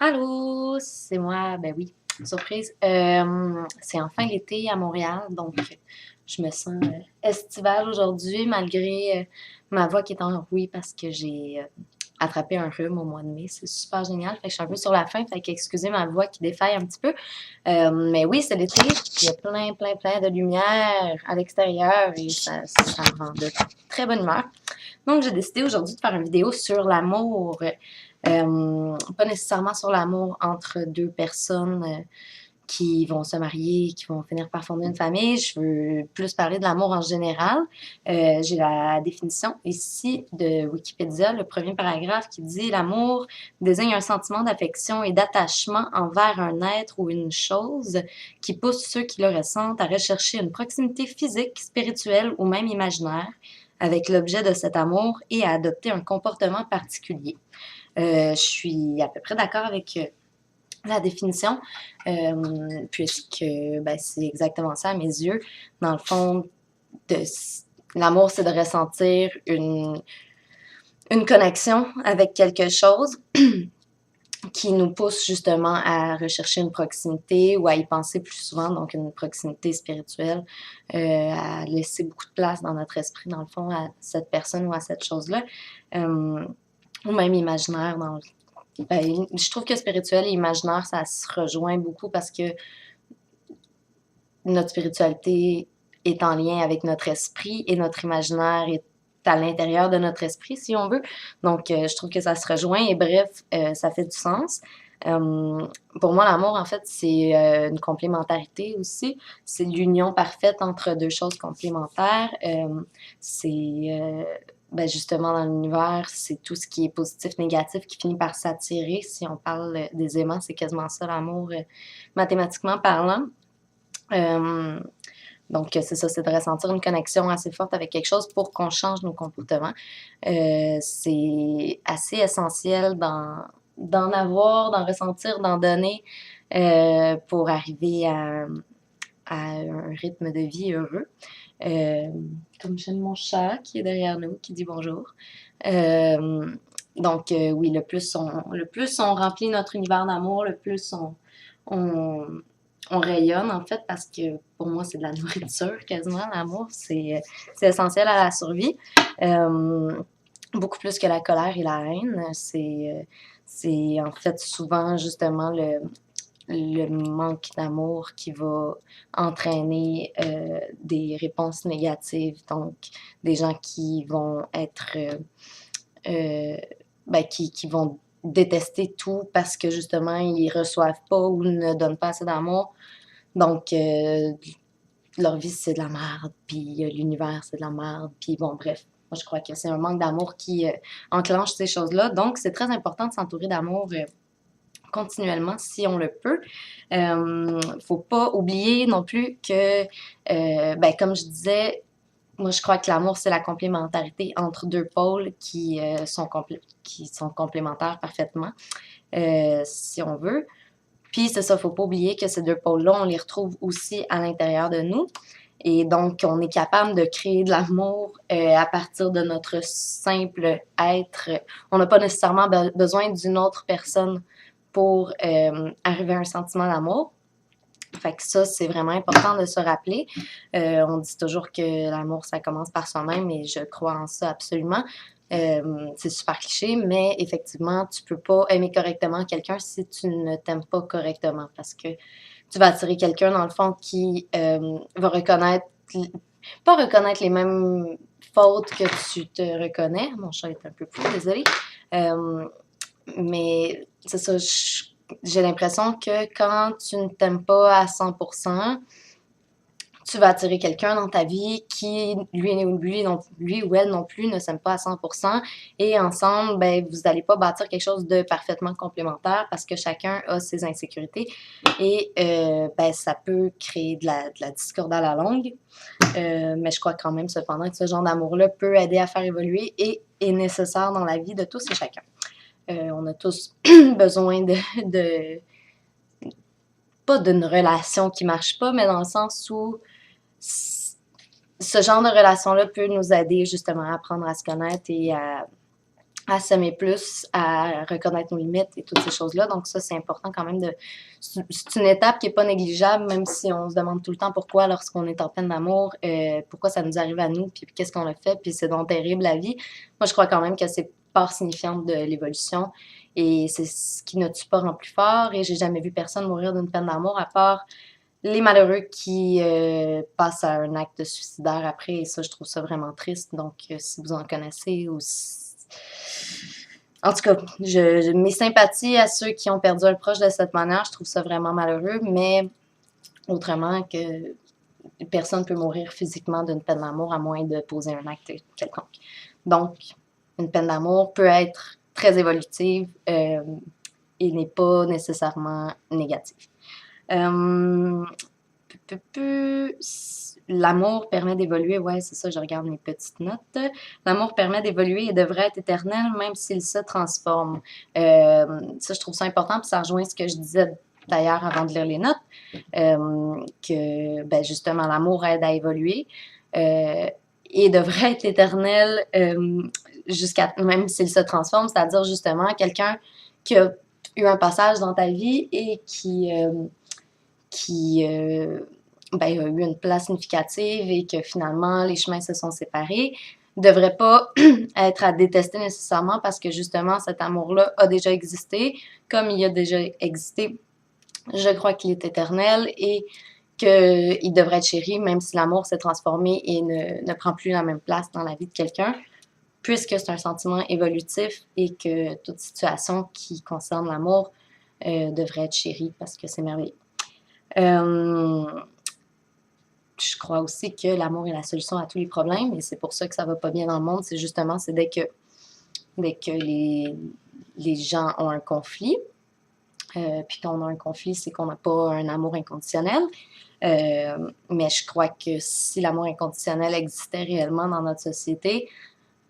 Allô, c'est moi. Ben oui, surprise. C'est enfin l'été à Montréal, donc je me sens estivale aujourd'hui, malgré ma voix qui est en rouille parce que j'ai attrapé un rhume au mois de mai. C'est super génial. Fait que je suis un peu sur la fin, fait que excusez ma voix qui défaille un petit peu. Mais oui, c'est l'été. Il y a plein de lumière à l'extérieur et ça me rend de très bonne humeur. Donc, j'ai décidé aujourd'hui de faire une vidéo sur l'amour. Pas nécessairement sur l'amour entre deux personnes qui vont se marier, qui vont finir par fonder une famille. Je veux plus parler de l'amour en général. J'ai la définition ici de Wikipédia, le premier paragraphe qui dit l'amour désigne un sentiment d'affection et d'attachement envers un être ou une chose qui pousse ceux qui le ressentent à rechercher une proximité physique, spirituelle ou même imaginaire avec l'objet de cet amour et à adopter un comportement particulier. Je suis à peu près d'accord avec la définition, puisque ben, c'est exactement ça à mes yeux. Dans le fond, de, l'amour, c'est de ressentir une connexion avec quelque chose qui nous pousse justement à rechercher une proximité ou à y penser plus souvent, donc une proximité spirituelle, à laisser beaucoup de place dans notre esprit, dans le fond, à cette personne ou à cette chose-là, ou même imaginaire. Ben, je trouve que spirituel et imaginaire, ça se rejoint beaucoup parce que notre spiritualité est en lien avec notre esprit et notre imaginaire est à l'intérieur de notre esprit, si on veut. Donc, je trouve que ça se rejoint et bref, ça fait du sens. Pour moi, l'amour, en fait, c'est une complémentarité aussi. C'est l'union parfaite entre deux choses complémentaires. Ben justement, dans l'univers, c'est tout ce qui est positif, négatif qui finit par s'attirer. Si on parle des aimants, c'est quasiment ça, l'amour, mathématiquement parlant. Euh, donc, c'est ça, c'est de ressentir une connexion assez forte avec quelque chose pour qu'on change nos comportements. C'est assez essentiel d'en avoir, d'en ressentir, d'en donner pour arriver à un rythme de vie heureux. Euh, Comme j'aime mon chat qui est derrière nous, qui dit bonjour. Euh, oui, le plus on remplit notre univers d'amour, le plus on, on rayonne en fait parce que pour moi c'est de la nourriture quasiment l'amour, c'est essentiel à la survie. Euh, Beaucoup plus que la colère et la haine, c'est en fait souvent justement le manque d'amour qui va entraîner des réponses négatives, donc des gens qui vont être euh, ben, qui vont détester tout parce que justement ils reçoivent pas ou ne donnent pas assez d'amour. Donc leur vie c'est de la merde, puis l'univers c'est de la merde, puis bon bref. Moi, je crois que c'est un manque d'amour qui enclenche ces choses-là. Donc, c'est très important de s'entourer d'amour continuellement si on le peut. Faut pas oublier non plus que, ben, comme je disais, moi je crois que l'amour c'est la complémentarité entre deux pôles qui sont complémentaires parfaitement, si on veut. Puis c'est ça, faut pas oublier que ces deux pôles-là, on les retrouve aussi à l'intérieur de nous. Et donc, on est capable de créer de l'amour à partir de notre simple être. On n'a pas nécessairement besoin d'une autre personne pour arriver à un sentiment d'amour. Fait que ça, c'est vraiment important de se rappeler. On dit toujours que l'amour, ça commence par soi-même et je crois en ça absolument. C'est super cliché, mais effectivement, tu peux pas aimer correctement quelqu'un si tu ne t'aimes pas correctement parce que tu vas attirer quelqu'un, dans le fond, qui va reconnaître, pas reconnaître les mêmes fautes que tu te reconnais. Mon chat est un peu fou, désolé. Euh, mais c'est ça, j'ai l'impression que quand tu ne t'aimes pas à 100%, tu vas attirer quelqu'un dans ta vie qui, lui ou elle non plus, ne s'aime pas à 100%. Et ensemble, ben, vous n'allez pas bâtir quelque chose de parfaitement complémentaire parce que chacun a ses insécurités. Et ben, ça peut créer de la discorde à la longue. Mais je crois quand même cependant que ce genre d'amour-là peut aider à faire évoluer et est nécessaire dans la vie de tous et chacun. On a tous besoin de pas d'une relation qui marche pas, mais dans le sens où ce genre de relation-là peut nous aider justement à apprendre à se connaître et à s'aimer plus, à reconnaître nos limites et toutes ces choses-là. Donc ça, c'est important quand même de... C'est une étape qui n'est pas négligeable, même si on se demande tout le temps pourquoi lorsqu'on est en peine d'amour, pourquoi ça nous arrive à nous, puis qu'est-ce qu'on a fait, puis c'est donc terrible la vie. Moi, je crois quand même que c'est part signifiante de l'évolution et c'est ce qui ne tue pas rend plus fort et j'ai jamais vu personne mourir d'une peine d'amour à part les malheureux qui passent à un acte suicidaire après, et ça, je trouve ça vraiment triste. Donc, si vous en connaissez ou si... En tout cas, mes sympathies à ceux qui ont perdu un proche de cette manière, je trouve ça vraiment malheureux, mais autrement que personne ne peut mourir physiquement d'une peine d'amour à moins de poser un acte quelconque. Donc, une peine d'amour peut être très évolutive et n'est pas nécessairement négative. L'amour permet d'évoluer, ouais, c'est ça, je regarde mes petites notes. L'amour permet d'évoluer et devrait être éternel, même s'il se transforme. Ça, je trouve ça important, puis ça rejoint ce que je disais d'ailleurs avant de lire les notes, que ben, justement, l'amour aide à évoluer et devrait être éternel jusqu'à même s'il se transforme, c'est-à-dire justement quelqu'un qui a eu un passage dans ta vie et qui ben, a eu une place significative et que finalement les chemins se sont séparés, ne devrait pas être à détester nécessairement parce que justement cet amour-là a déjà existé. Comme il a déjà existé, je crois qu'il est éternel et qu'il devrait être chéri même si l'amour s'est transformé et ne prend plus la même place dans la vie de quelqu'un, puisque c'est un sentiment évolutif et que toute situation qui concerne l'amour devrait être chérie parce que c'est merveilleux. Je crois aussi que l'amour est la solution à tous les problèmes et c'est pour ça que ça va pas bien dans le monde. C'est justement, c'est dès que les gens ont un conflit, puis quand on a un conflit, c'est qu'on n'a pas un amour inconditionnel. Mais je crois que si l'amour inconditionnel existait réellement dans notre société,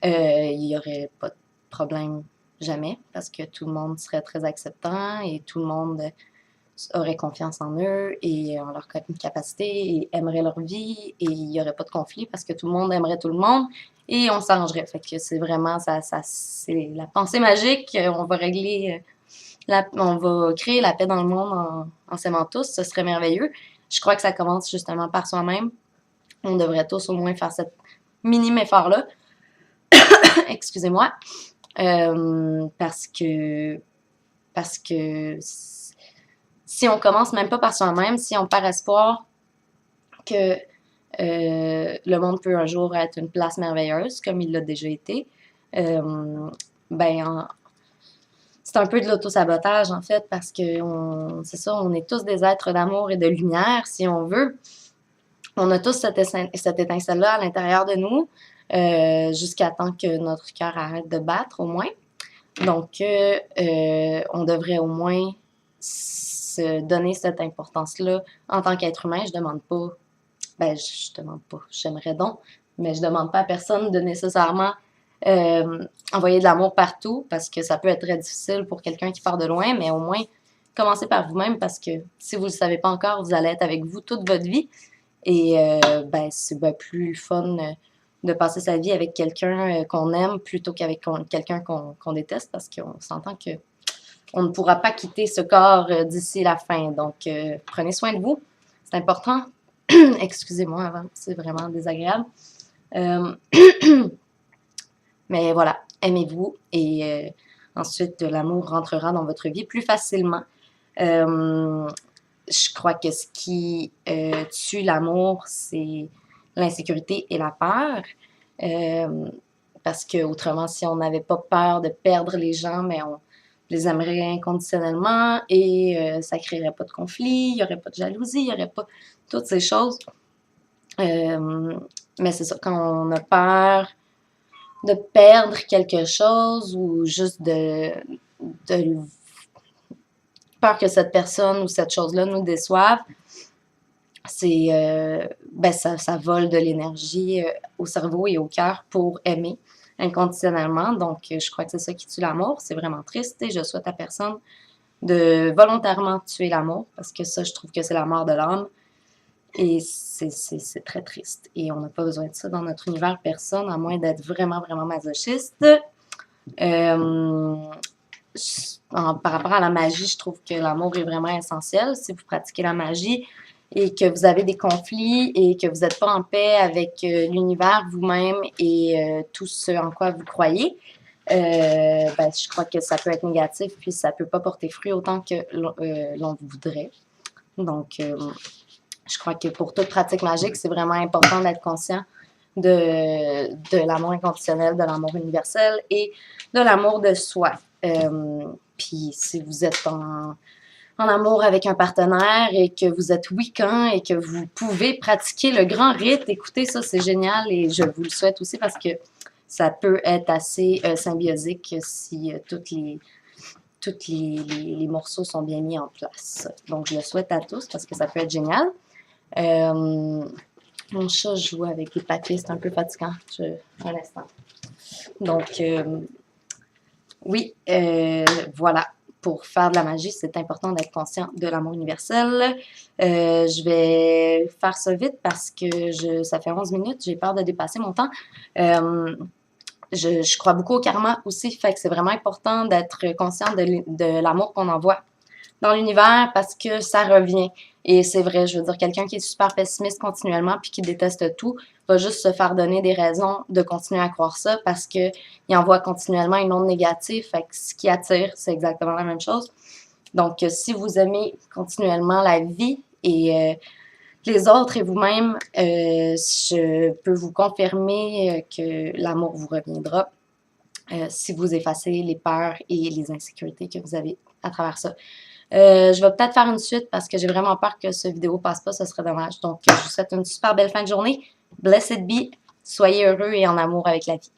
il n'y aurait pas de problème jamais parce que tout le monde serait très acceptant et tout le monde auraient confiance en eux et en leur capacité et aimeraient leur vie et il n'y aurait pas de conflit parce que tout le monde aimerait tout le monde et on s'arrangerait. Fait que c'est vraiment c'est la pensée magique. On va régler, on va créer la paix dans le monde en s'aimant tous. Ce serait merveilleux. Je crois que ça commence justement par soi-même. On devrait tous au moins faire cet minime effort-là. Excusez-moi. Parce que si on commence même pas par soi-même, si on perd espoir que le monde peut un jour être une place merveilleuse, comme il l'a déjà été, ben, c'est un peu de l'auto-sabotage, en fait, parce que c'est ça, on est tous des êtres d'amour et de lumière, si on veut. On a tous cette étincelle-là à l'intérieur de nous, jusqu'à temps que notre cœur arrête de battre, au moins. Donc, on devrait au moins se donner cette importance-là en tant qu'être humain. Je demande pas, je demande pas, j'aimerais donc, mais je demande pas à personne de nécessairement envoyer de l'amour partout parce que ça peut être très difficile pour quelqu'un qui part de loin, mais au moins commencez par vous-même parce que si vous le savez pas encore, vous allez être avec vous toute votre vie et c'est plus fun de passer sa vie avec quelqu'un qu'on aime plutôt qu'avec quelqu'un qu'on déteste parce qu'on s'entend que on ne pourra pas quitter ce corps d'ici la fin. Donc, prenez soin de vous. C'est important. Excusez-moi avant, c'est vraiment désagréable. Mais voilà, aimez-vous et ensuite l'amour rentrera dans votre vie plus facilement. Je crois que ce qui tue l'amour, c'est l'insécurité et la peur. Parce que autrement, si on n'avait pas peur de perdre les gens, mais on les aimerait inconditionnellement et ça ne créerait pas de conflit, il n'y aurait pas de jalousie, il n'y aurait pas toutes ces choses. Mais c'est ça, quand on a peur de perdre quelque chose ou juste de peur que cette personne ou cette chose-là nous déçoive, c'est ça vole de l'énergie au cerveau et au cœur pour aimer inconditionnellement. Donc, je crois que c'est ça qui tue l'amour. C'est vraiment triste et je souhaite à personne de volontairement tuer l'amour parce que ça, je trouve que c'est la mort de l'âme et c'est très triste. Et on n'a pas besoin de ça dans notre univers, personne, à moins d'être vraiment, vraiment masochiste. Par rapport à la magie, je trouve que l'amour est vraiment essentiel. Si vous pratiquez la magie et que vous avez des conflits et que vous n'êtes pas en paix avec l'univers, vous-même et tout ce en quoi vous croyez, ben, je crois que ça peut être négatif, puis ça peut pas porter fruit autant que l'on voudrait. Donc, je crois que pour toute pratique magique, c'est vraiment important d'être conscient de l'amour inconditionnel, de l'amour universel et de l'amour de soi. Puis si vous êtes en amour avec un partenaire et que vous êtes Wiccan et que vous pouvez pratiquer le grand rite, écoutez, ça c'est génial et je vous le souhaite aussi parce que ça peut être assez symbiosique si les morceaux sont bien mis en place. Donc je le souhaite à tous parce que ça peut être génial. Mon chat joue avec des papiers, c'est un peu fatigant. Un instant. Donc, oui, voilà. Pour faire de la magie, c'est important d'être conscient de l'amour universel. Je vais faire ça vite parce que ça fait 11 minutes, j'ai peur de dépasser mon temps. Je crois beaucoup au karma aussi, fait que c'est vraiment important d'être conscient de l'amour qu'on envoie dans l'univers parce que ça revient. Et c'est vrai, je veux dire, quelqu'un qui est super pessimiste continuellement puis qui déteste tout va juste se faire donner des raisons de continuer à croire ça parce qu'il envoie continuellement une onde négative. Fait que ce qui attire, c'est exactement la même chose. Donc, si vous aimez continuellement la vie et les autres et vous-même, je peux vous confirmer que l'amour vous reviendra si vous effacez les peurs et les insécurités que vous avez à travers ça. Je vais peut-être faire une suite parce que j'ai vraiment peur que cette vidéo passe pas, ce serait dommage. Donc, je vous souhaite une super belle fin de journée. Blessed be, soyez heureux et en amour avec la vie.